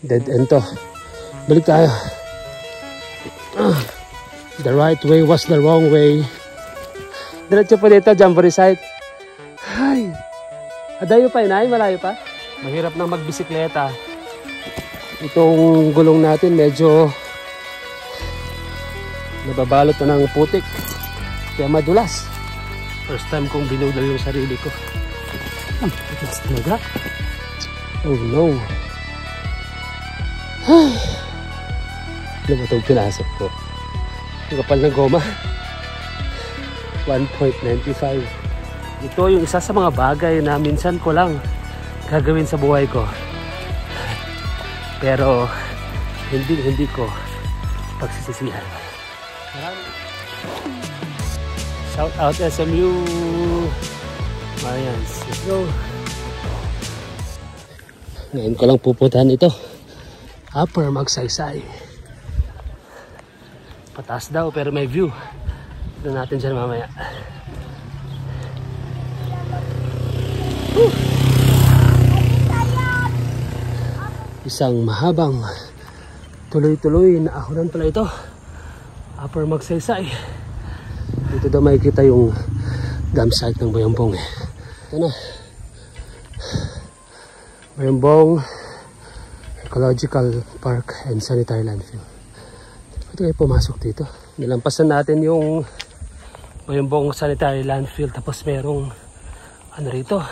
Dead end to. Balik tayo. The right way was the wrong way. Diretso po dito, Jamboree site. Ay! Adayo pa inay, malayo pa. Mahirap na magbisikleta. Itong gulong natin medyo nababalot na ng putik. Kaya madulas. First time kong binudal yung sarili ko. Ang putas talaga. Oh no. Ano ba itong pinasok ko? Ang kapal ng goma. 1.95. Ito yung isa sa mga bagay na minsan ko lang gagawin sa buhay ko. Pero hindi ko pagsisisihan. Shout out SMU. Mayans. Let's go. Ngayon ko lang pupuntahan ito. Upper Magsaysay. Pataas daw pero may view. Ito natin dyan mamaya. Isang mahabang tuloy-tuloy na ahonan pala ito. Upper Magsaysay. Dito daw makikita yung dam site ng Bayambong. Ito na. Bayambong Ecological Park and Sanitary Landfill. Ito kayo pumasok dito. Nilampasan natin yung Bayambong Sanitary Landfill. Tapos merong ano rito.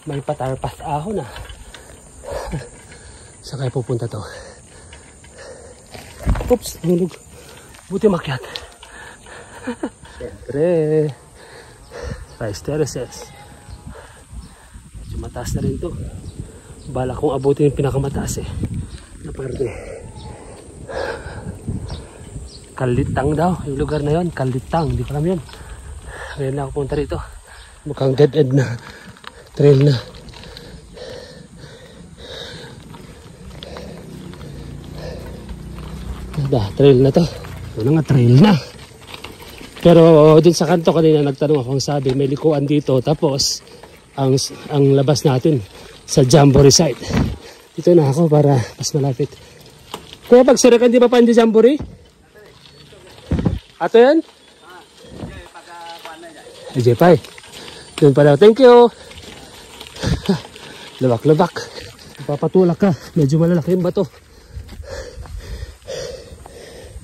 May patarpath ahon na. Saan kayo pupunta to? Oops, nulog. Buti makyat. Siyempre. Rice terraces. Medyo mataas na rin to. Bala kong abutin yung pinakamataas na parte. Kalitang daw. Yung lugar na yon, Kalitang. Hindi ko alam yun. Ngayon na ako punta rito. Mukhang dead end na. Trail na. Trail na to. Ito na nga, trail na. Pero dun sa kanto kanina nagtanong ako, ang sabi may likuan dito. Tapos ang labas natin sa Jamboree site. Dito na ako para mas malapit. Kuya, pag sirakan di ba pa hindi Jamboree? Ato yan? Jepay. Doon pa daw. Thank you. Labak-labak. Papatulak ka. Medyo malalaki yung bato.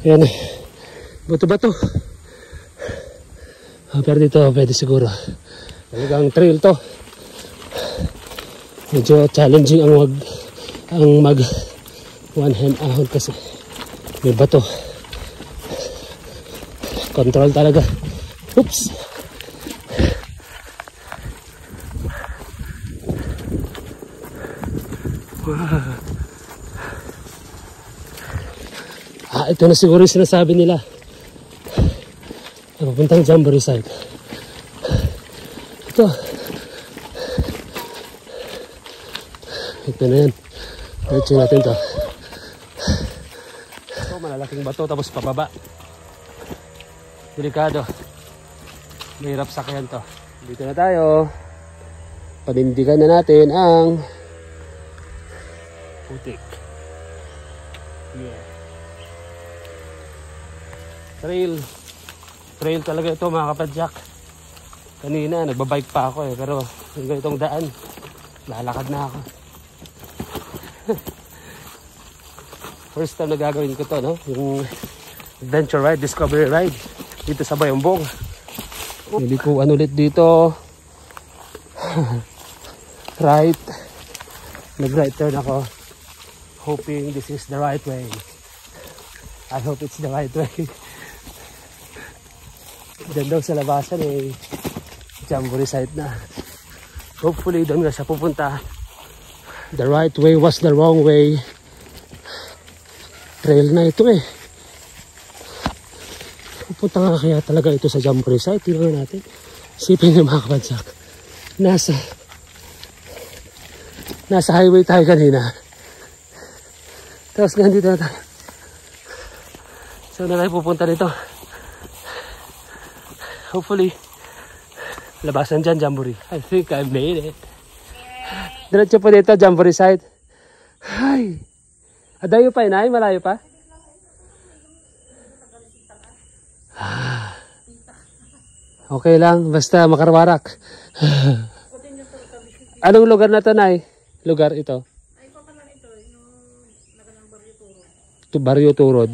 Ayan. Bato-bato. Pero dito pwede siguro. Talagang trail to. Medyo challenging ang mag one hand ahon kasi may bato. Control talaga. Oops. Wow. Ito na siguro yung sinasabi nila. Napupuntang Jamboree site. Ito. Ito na yan. Diretso natin to. Ito, malalaking bato tapos pababa. Delikado. Mahirap sakyan to. Dito na tayo. Panindigan na natin ang putik. Yeah. Trail talaga ito mga kapadyak. Kanina nagbabike pa ako pero yung ganitong daan lalakad na ako. First time na gagawin ko to, no? Yung adventure ride, discovery ride dito sa Bayambong. Nilikuan ulit dito. Right. Nag-right turn ako. Hoping this is the right way. I hope it's the right way. Diyan daw sa labasan Jamboree site na. Hopefully doon nga siya pupunta. The right way was the wrong way. Trail na ito Pupunta nga kaya talaga ito sa Jamboree site. Tingnan natin. Sipin niyo mga kapadyak. Nasa highway tayo kanina. Tapos nandito na tayo. So na tayo pupunta nito. Hopefully, labasan dyan, Jamboree. I think I made it. Diretso po dito, Jamboree site. Ay. Adayo pa inay, malayo pa? Okay lang, basta makarwarak. Anong lugar na to, Nay? Lugar ito? Ay, papalan ito, yung nagalang Barrio Turod. Ito, Barrio Turod.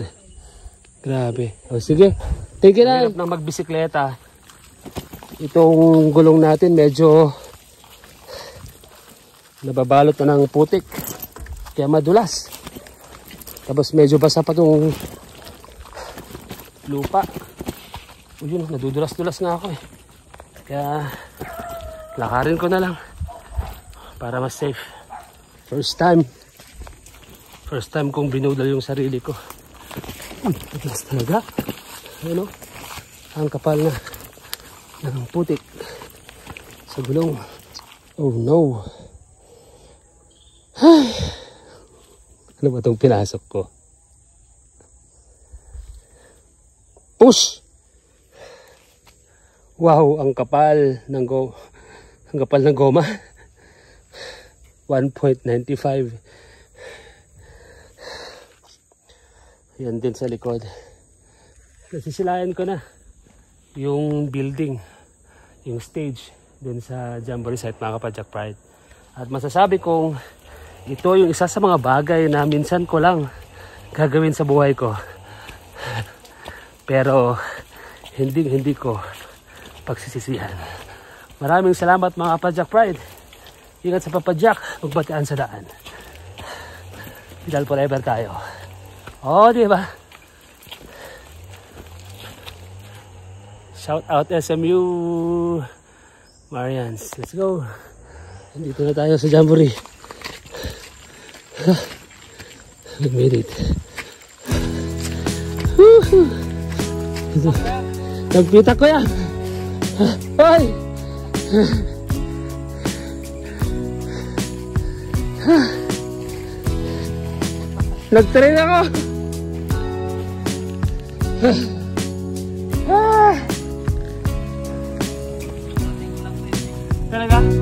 Grabe. O sige, thank you, Nay. Hirap nang magbisikleta. Itong gulong natin medyo nababalot na ng putik. Kaya madulas. Tapos medyo basa pa itong lupa. O yun, nadudulas-dulas nga ako eh. Kaya lakarin ko na lang para mas safe. First time kong binudal yung sarili ko. Matigas talaga. Ano? Ang kapal na ng putik sa gulong. Oh no. Ano ba itong pinasok ko? Push! Wow, ang kapal ng goma. 1.95. Yan din sa likod. Nasisilayan ko na yung building, yung stage dun sa Jamboree site, mga kapadyak pride. At masasabi kong ito yung isa sa mga bagay na minsan ko lang gagawin sa buhay ko. Pero hindi ko pagsisisihan. Maraming salamat mga kapadyak pride. Ingat sa papadyak, magbatian sa daan. Vidal forever tayo. Oh, di ba? Shout out SMU Marians. Let's go. Dito na tayo sa Jamboree. We made it. Nagpita ko yan. Hoy! Nag-train ako. Talaga?